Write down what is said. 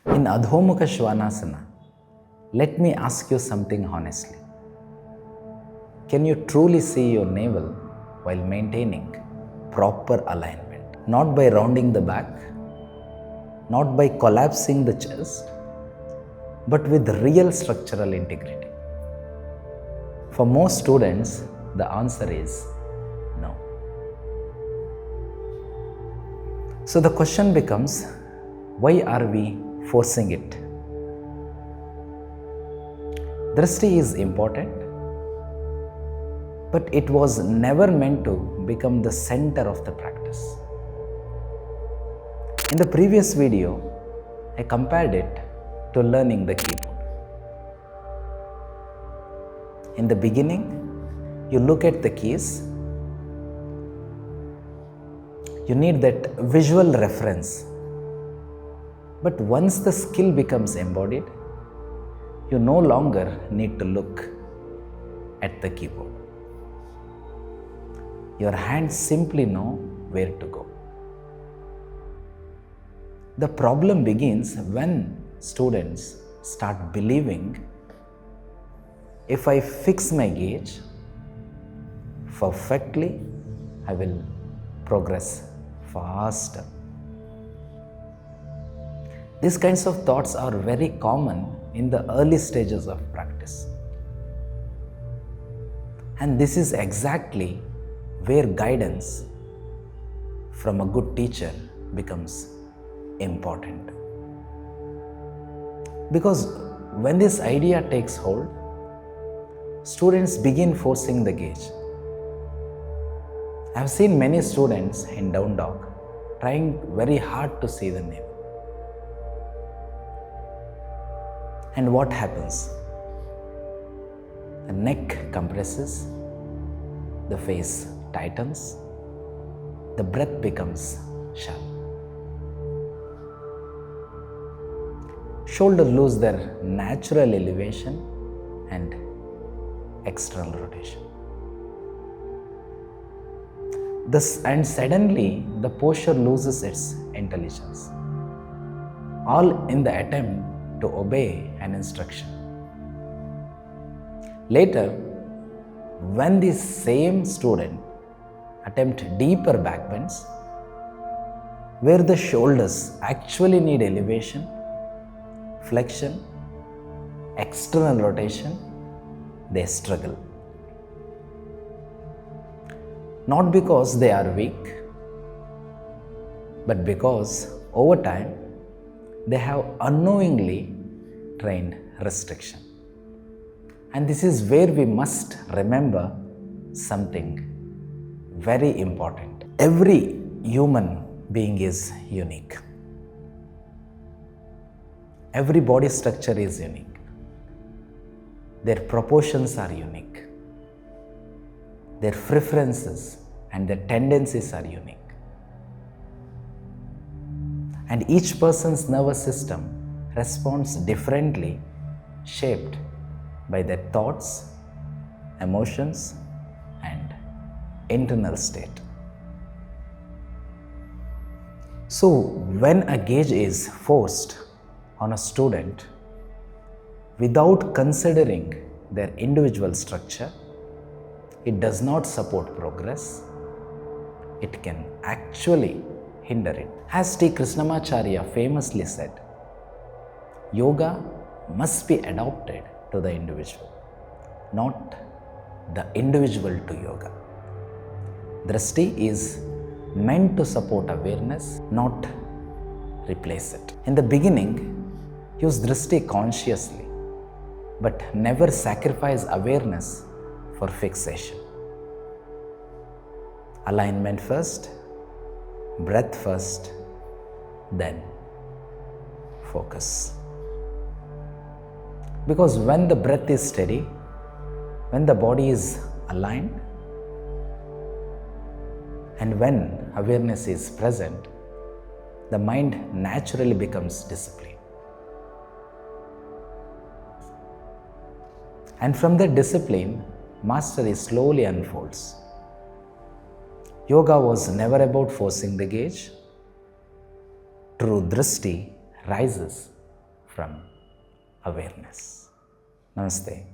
In Adhomukha Shvanasana, let me ask you something honestly. Can you truly see your navel while maintaining proper alignment? Not by rounding the back, not by collapsing the chest, but with real structural integrity. For most students, the answer is no. So the question becomes, why are we forcing it? Drishti is important, but it was never meant to become the center of the practice. In the previous video, I compared it to learning the keyboard. In the beginning, you look at the keys, you need that visual reference. But once the skill becomes embodied, you no longer need to look at the keyboard. Your hands simply know where to go. The problem begins when students start believing, if I fix my gauge perfectly, I will progress faster. These kinds of thoughts are very common in the early stages of practice. And this is exactly where guidance from a good teacher becomes important. Because when this idea takes hold, students begin forcing the gauge. I have seen many students in down dog trying very hard to see the navel. And what happens? The neck compresses, the face tightens, the breath becomes shallow. Shoulders lose their natural elevation and external rotation. And suddenly the posture loses its intelligence, all in the attempt to obey an instruction. Later, when the same student attempt deeper backbends, where the shoulders actually need elevation, flexion, external rotation, they struggle. Not because they are weak, but because over time they have unknowingly trained restriction. And this is where we must remember something very important. Every human being is unique. Every body structure is unique. Their proportions are unique. Their preferences and their tendencies are unique. And each person's nervous system responds differently, shaped by their thoughts, emotions, and internal state. So, when a gauge is forced on a student without considering their individual structure, it does not support progress. It can actually hinder it. As Sri Krishnamacharya famously said, yoga must be adapted to the individual, not the individual to yoga. Drishti is meant to support awareness, not replace it. In the beginning, use Drishti consciously, but never sacrifice awareness for fixation. Alignment first, breath first, then focus. Because when the breath is steady, when the body is aligned, and when awareness is present, the mind naturally becomes disciplined. And from that discipline, mastery slowly unfolds. Yoga was never about forcing the gauge. True Drishti rises from awareness. Namaste.